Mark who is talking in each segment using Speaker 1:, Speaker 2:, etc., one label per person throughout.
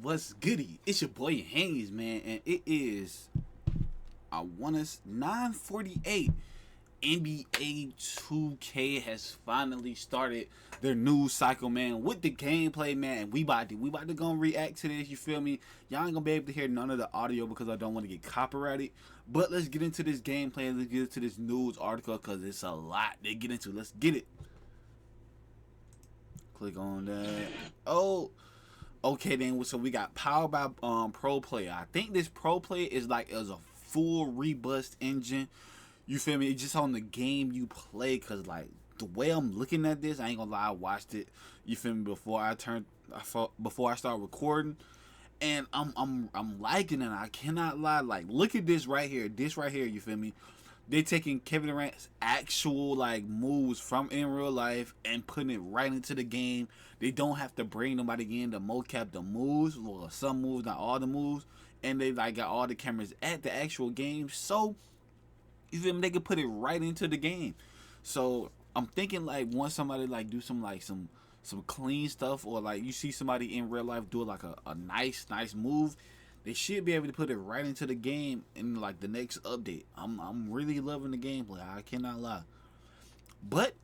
Speaker 1: What's goody? It's your boy Hayes, man, and it is, I want us 9:48. NBA 2K has finally started their news cycle, man, with the gameplay, man. And we about to go and react to this. You feel me? Y'all ain't gonna be able to hear none of the audio because I don't want to get copyrighted. But let's get into this gameplay. Let's get into this news article because it's a lot to get into. Let's get it. Click on that. Oh. Okay, then, so we got powered by Proplay. I think this Proplay is a full rebust engine. You feel me? It's just on the game you play, cause like the way I'm looking at this, I ain't gonna lie, I watched it. You feel me? Before I start recording, and I'm liking it. I cannot lie. Like, look at this right here. This right here. You feel me? They taking Kevin Durant's actual moves from in real life and putting it right into the game. They don't have to bring nobody in to mocap the moves, well, some moves, not all the moves, and they got all the cameras at the actual game. So you feel me? They can put it right into the game. So I'm thinking once somebody do some clean stuff, or you see somebody in real life do a nice move, they should be able to put it right into the game in the next update. I'm really loving the gameplay. I cannot lie. But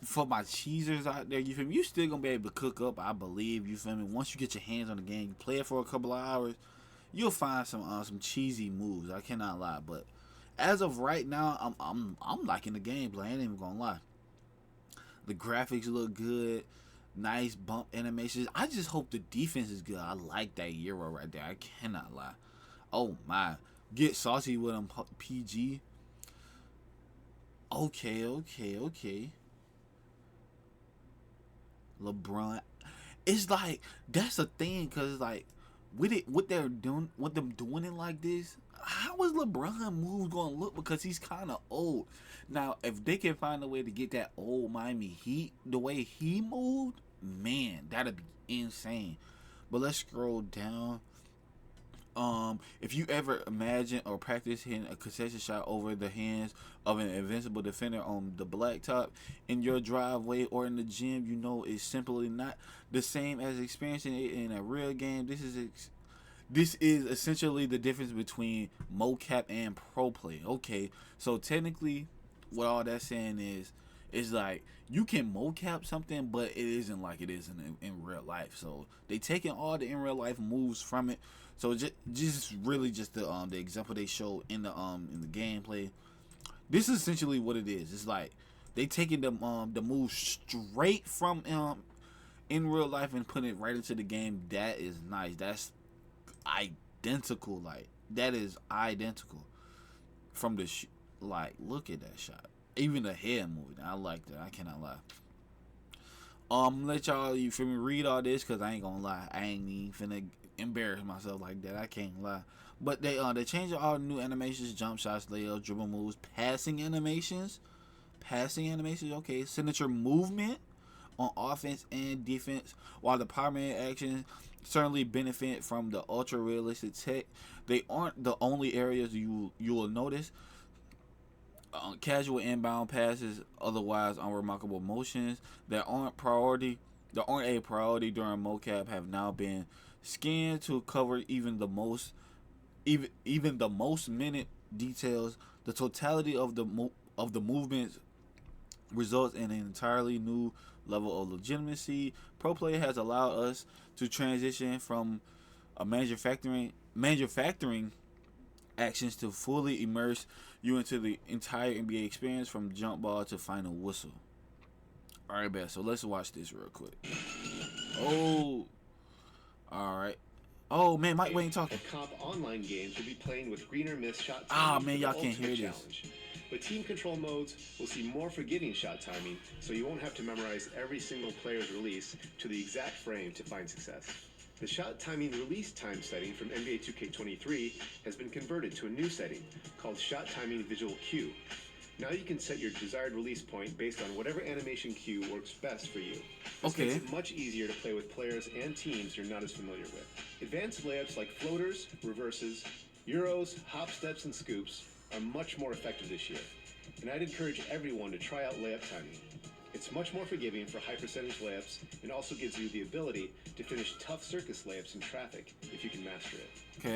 Speaker 1: for my cheesers out there, you feel me? You still gonna be able to cook up, I believe. You feel me? Once you get your hands on the game, you play it for a couple of hours, you'll find some cheesy moves. I cannot lie. But as of right now, I'm liking the gameplay. I ain't even gonna lie. The graphics look good. Nice bump animations. I just hope the defense is good. I like that Euro right there. I cannot lie. Oh my. Get saucy with them, PG. Okay. LeBron. It's that's a thing, cause what them doing it like this, how is LeBron moves gonna look? Because he's kind of old. Now, if they can find a way to get that old Miami Heat the way he moved, man, that'd be insane. But let's scroll down. If you ever imagine or practice hitting a concession shot over the hands of an invincible defender on the blacktop in your driveway or in the gym, you know it's simply not the same as experiencing it in a real game. This is essentially the difference between mocap and pro play. Okay, so technically, what all that's saying is you can mocap something, but it isn't like it is in real life. So they taking all the in real life moves from it. So just really just the example they showed in the gameplay. This is essentially what it is. It's they taking the moves straight from in real life and putting it right into the game. That is nice. That's identical. That is identical from the look at that shot. Even the head moving, I like that. I cannot lie. Let y'all, you feel me, read all this, cause I ain't gonna lie, I ain't even finna embarrass myself like that. I can't lie. But they changed all new animations, jump shots, layups, dribble moves, passing animations. Okay, signature movement on offense and defense. While the primary actions certainly benefit from the ultra realistic tech, they aren't the only areas you will notice. Casual inbound passes, otherwise unremarkable motions that aren't a priority during mocap, have now been scanned to cover even the most minute details. The totality of the movements results in an entirely new level of legitimacy. Proplay has allowed us to transition from a manufacturing actions to fully immerse you into the entire NBA experience from jump ball to final whistle. Alright, bet. So let's watch this real quick. Oh. Alright. Oh, man, Mike Wayne talking.
Speaker 2: Comp online games will be playing with greener miss shot
Speaker 1: Ah,
Speaker 2: timing.
Speaker 1: man, y'all can't hear this.
Speaker 2: But team control modes will see more forgiving shot timing, so you won't have to memorize every single player's release to the exact frame to find success. The shot timing release time setting from NBA 2K23 has been converted to a new setting called Shot Timing Visual Cue. Now you can set your desired release point based on whatever animation cue works best for you. This makes it much easier to play with players and teams you're not as familiar with. Advanced layups like floaters, reverses, euros, hop steps, and scoops are much more effective this year. And I'd encourage everyone to try out layup timing. It's It's much more forgiving for high percentage layups and also gives you the ability to finish tough circus layups in traffic if you can master it.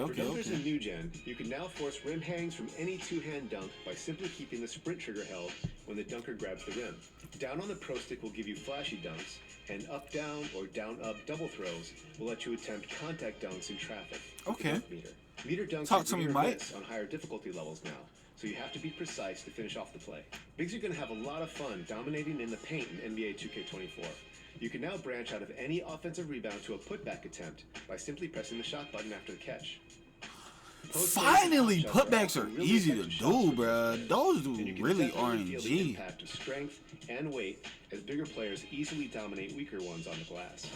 Speaker 2: For dunkers in New Gen, you can now force rim hangs from any two-hand dunk by simply keeping the sprint trigger held when the dunker grabs the rim. Down on the Pro Stick will give you flashy dunks, and up-down or down-up double throws will let you attempt contact dunks in traffic. Meter dunks
Speaker 1: Talk to me, Mike.
Speaker 2: on higher difficulty levels now, so you have to be precise to finish off the play. Bigs are going to have a lot of fun dominating in the paint in NBA 2K24. You can now branch out of any offensive rebound to a putback attempt by simply pressing the shot button after the catch.
Speaker 1: Finally, putbacks are easy to do, bruh. Those do really
Speaker 2: feel the
Speaker 1: RNG.
Speaker 2: impact of strength and weight as bigger players easily dominate weaker ones on the glass.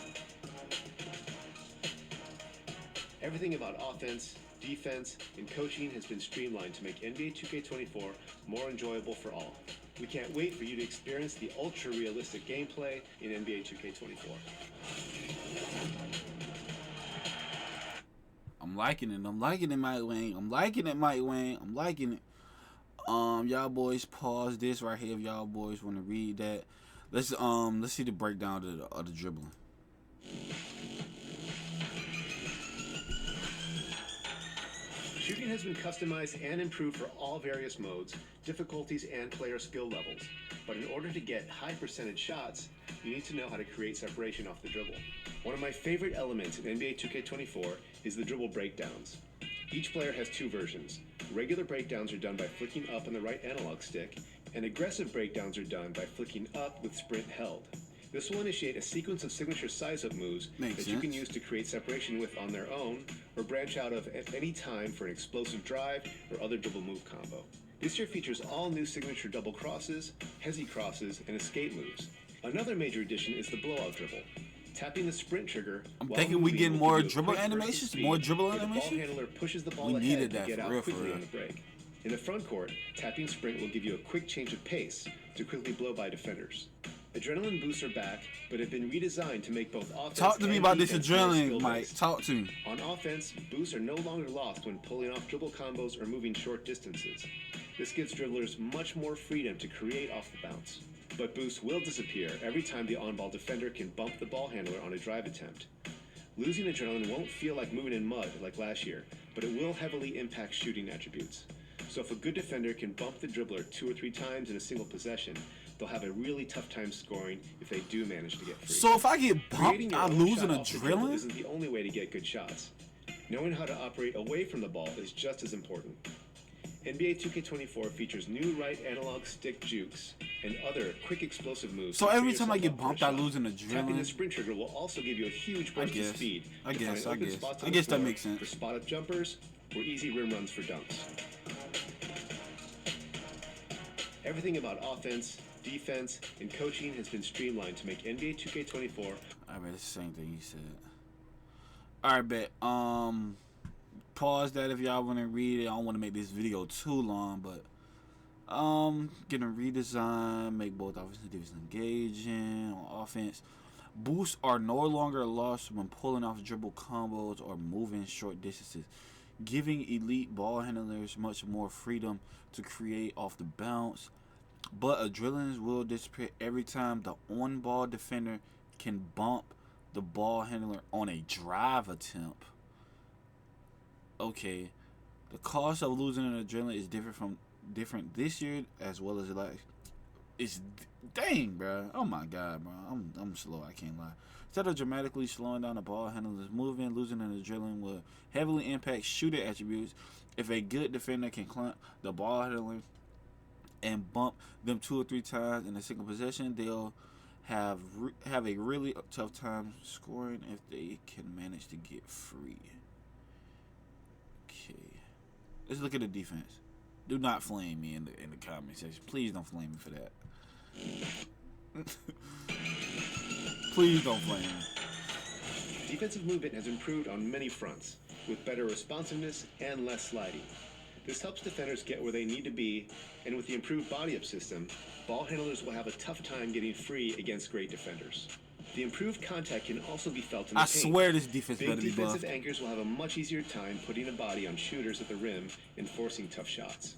Speaker 2: Everything about offense, defense, and coaching has been streamlined to make NBA 2K24 more enjoyable for all. We can't wait for you to experience the ultra-realistic gameplay in NBA 2K24.
Speaker 1: I'm liking it. I'm liking it, Mike Wang. I'm liking it, Mike Wang. I'm liking it. Y'all boys, pause this right here if y'all boys want to read that. Let's see the breakdown of the dribbling.
Speaker 2: Shooting has been customized and improved for all various modes, difficulties, and player skill levels. But in order to get high percentage shots, you need to know how to create separation off the dribble. One of my favorite elements in NBA 2K24 is the dribble breakdowns. Each player has two versions. Regular breakdowns are done by flicking up on the right analog stick, and aggressive breakdowns are done by flicking up with sprint held. This will initiate a sequence of signature size-up moves you can use to create separation with on their own, or branch out of at any time for an explosive drive or other dribble move combo. This year features all new signature double crosses, hezi crosses, and escape moves. Another major addition is the blowout dribble. Tapping the sprint trigger.
Speaker 1: I'm thinking we get more dribble animations,
Speaker 2: speed,
Speaker 1: more dribble
Speaker 2: The ball
Speaker 1: animations.
Speaker 2: handler pushes the ball
Speaker 1: We
Speaker 2: ahead
Speaker 1: needed
Speaker 2: to
Speaker 1: that
Speaker 2: get
Speaker 1: for
Speaker 2: out
Speaker 1: real, for
Speaker 2: quickly
Speaker 1: real.
Speaker 2: on the break. In the front court, tapping sprint will give you a quick change of pace to quickly blow by defenders. Adrenaline boosts are back, but have been redesigned to make both offense
Speaker 1: Talk to me
Speaker 2: and
Speaker 1: about this
Speaker 2: defense more
Speaker 1: adrenaline,
Speaker 2: skill-based.
Speaker 1: Mike. Talk to me.
Speaker 2: On offense, boosts are no longer lost when pulling off dribble combos or moving short distances. This gives dribblers much more freedom to create off the bounce. But boosts will disappear every time the on-ball defender can bump the ball handler on a drive attempt. Losing adrenaline won't feel like moving in mud like last year, but it will heavily impact shooting attributes. So if a good defender can bump the dribbler 2 or 3 times in a single possession, they'll have a really tough time scoring if they do manage to get free.
Speaker 1: So if I get
Speaker 2: Creating
Speaker 1: bumped,
Speaker 2: your
Speaker 1: I
Speaker 2: own
Speaker 1: lose
Speaker 2: shot
Speaker 1: an
Speaker 2: off the dribble
Speaker 1: adrenaline?
Speaker 2: isn't the only way to get good shots. Knowing how to operate away from the ball is just as important. NBA 2K24 features new right analog stick jukes and other quick explosive moves.
Speaker 1: So
Speaker 2: to
Speaker 1: every
Speaker 2: free
Speaker 1: time I
Speaker 2: yourself
Speaker 1: get
Speaker 2: up for a
Speaker 1: bumped, I
Speaker 2: shot.
Speaker 1: lose an
Speaker 2: Tapping the
Speaker 1: adrenaline.
Speaker 2: sprint trigger will also give you a huge
Speaker 1: I
Speaker 2: burst of
Speaker 1: guess.
Speaker 2: speed.
Speaker 1: I
Speaker 2: to
Speaker 1: guess.
Speaker 2: find
Speaker 1: I
Speaker 2: open
Speaker 1: guess.
Speaker 2: spots
Speaker 1: I
Speaker 2: on
Speaker 1: guess
Speaker 2: the
Speaker 1: that
Speaker 2: floor
Speaker 1: makes sense.
Speaker 2: For spot-up jumpers or easy rim runs for dunks. Everything about offense, defense, and coaching has been streamlined to make NBA 2K24.
Speaker 1: I bet it's the same thing you said. Alright, bet. Pause that if y'all want to read it. I don't want to make this video too long, but getting a redesign, make both offense and defense engaging. On offense, boosts are no longer lost when pulling off dribble combos or moving short distances, giving elite ball handlers much more freedom to create off the bounce. But adrenaline will disappear every time the on-ball defender can bump the ball handler on a drive attempt. Okay, the cost of losing an adrenaline is different this year as well as last. It's dang, bro. Oh my god, bro. I'm slow. I can't lie. Instead of dramatically slowing down the ball handler's movement, losing an adrenaline will heavily impact shooting attributes. If a good defender can clamp the ball handler and bump them 2 or 3 times in a single possession, they'll have a really tough time scoring if they can manage to get free. Okay, let's look at the defense. Do not flame me in the comment section. Please don't flame me for that. Please don't flame me.
Speaker 2: Defensive movement has improved on many fronts, with better responsiveness and less sliding. This helps defenders get where they need to be, and with the improved body-up system, ball handlers will have a tough time getting free against great defenders. The improved contact can also be felt in the
Speaker 1: I
Speaker 2: paint.
Speaker 1: swear this defense
Speaker 2: Big
Speaker 1: better be
Speaker 2: defensive
Speaker 1: buffed.
Speaker 2: anchors will have a much easier time putting a body on shooters at the rim and forcing tough shots.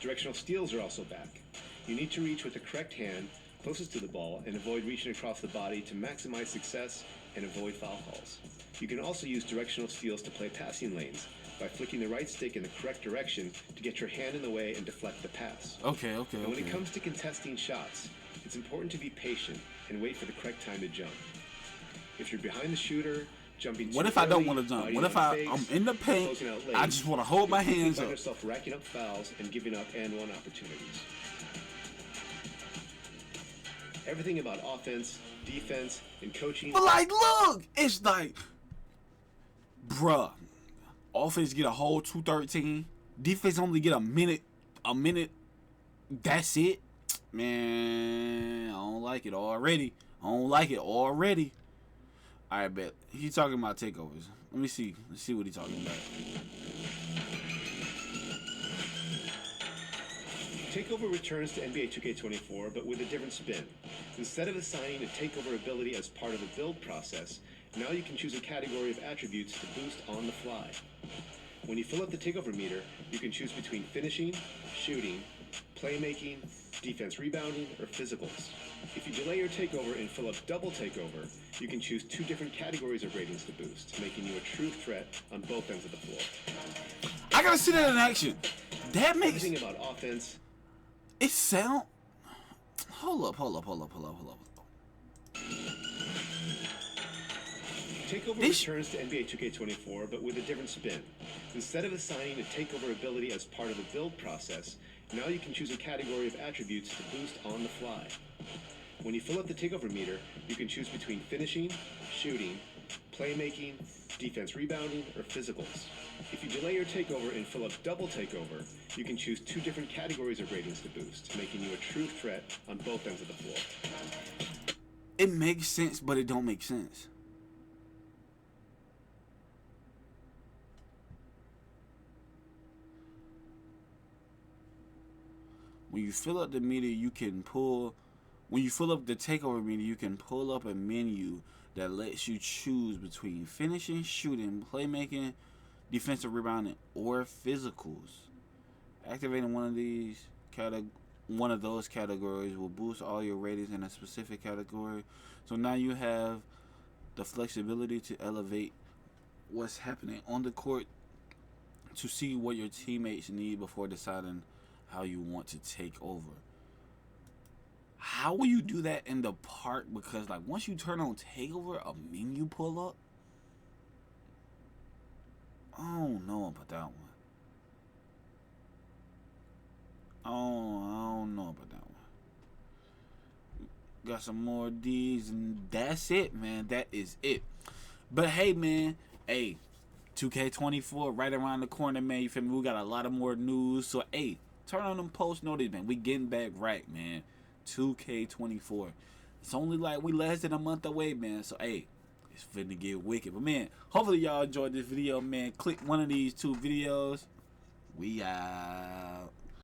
Speaker 2: Directional steals are also back. You need to reach with the correct hand, closest to the ball and avoid reaching across the body to maximize success and avoid foul calls. You can also use directional steals to play passing lanes by flicking the right stick in the correct direction to get your hand in the way and deflect the pass.
Speaker 1: Okay.
Speaker 2: And when it comes to contesting shots, it's important to be patient and wait for the correct time to jump. If you're behind the shooter, jumping too
Speaker 1: What if I don't
Speaker 2: early,
Speaker 1: want to jump?
Speaker 2: biting
Speaker 1: What if
Speaker 2: on fakes,
Speaker 1: I'm in the
Speaker 2: or
Speaker 1: paint?
Speaker 2: closing out late,
Speaker 1: I just want to hold my
Speaker 2: you
Speaker 1: hands
Speaker 2: find
Speaker 1: up.
Speaker 2: yourself racking up fouls and giving up and-one opportunities. Everything about offense, defense, and coaching.
Speaker 1: But like, look, it's like, bruh, offense get a whole 213, defense only get a minute. That's it, man. I don't like it already. All right, bet he's talking about takeovers. Let me see. Let's see what he's talking about.
Speaker 2: Takeover returns to NBA 2K24, but with a different spin. Instead of assigning a takeover ability as part of the build process, now you can choose a category of attributes to boost on the fly. When you fill up the takeover meter, you can choose between finishing, shooting, playmaking, defense rebounding, or physicals. If you delay your takeover and fill up double takeover, you can choose 2 different categories of ratings to boost, making you a true threat on both ends of the floor.
Speaker 1: I gotta see that in action. That makes
Speaker 2: Everything about offense.
Speaker 1: it sound. Hold up.
Speaker 2: Takeover returns to NBA 2K24, but with a different spin. Instead of assigning a takeover ability as part of the build process, now you can choose a category of attributes to boost on the fly. When you fill up the takeover meter, you can choose between finishing, shooting, playmaking, defense rebounding, or physicals. If you delay your takeover and fill up double takeover, you can choose 2 different categories of ratings to boost, making you a true threat on both ends of the floor.
Speaker 1: It makes sense, but it don't make sense. When you fill up the meter, you can pull. When you fill up the takeover meter, you can pull up a menu that lets you choose between finishing, shooting, playmaking, defensive rebounding, or physicals. Activating one of those categories will boost all your ratings in a specific category. So now you have the flexibility to elevate what's happening on the court to see what your teammates need before deciding how you want to take over. How will you do that in the park? Because like once you turn on takeover, a menu pull up. I don't know about that one. I don't know about that one. Got some more D's and that's it, man. That is it. But hey, man. Hey, 2K24 right around the corner, man. You feel me? We got a lot of more news. So, hey, turn on them post notice, man. We getting back right, man. 2K24. It's only like we less than a month away, man. So, hey, it's finna get wicked. But, man, hopefully y'all enjoyed this video, man. Click one of these 2 videos. We out.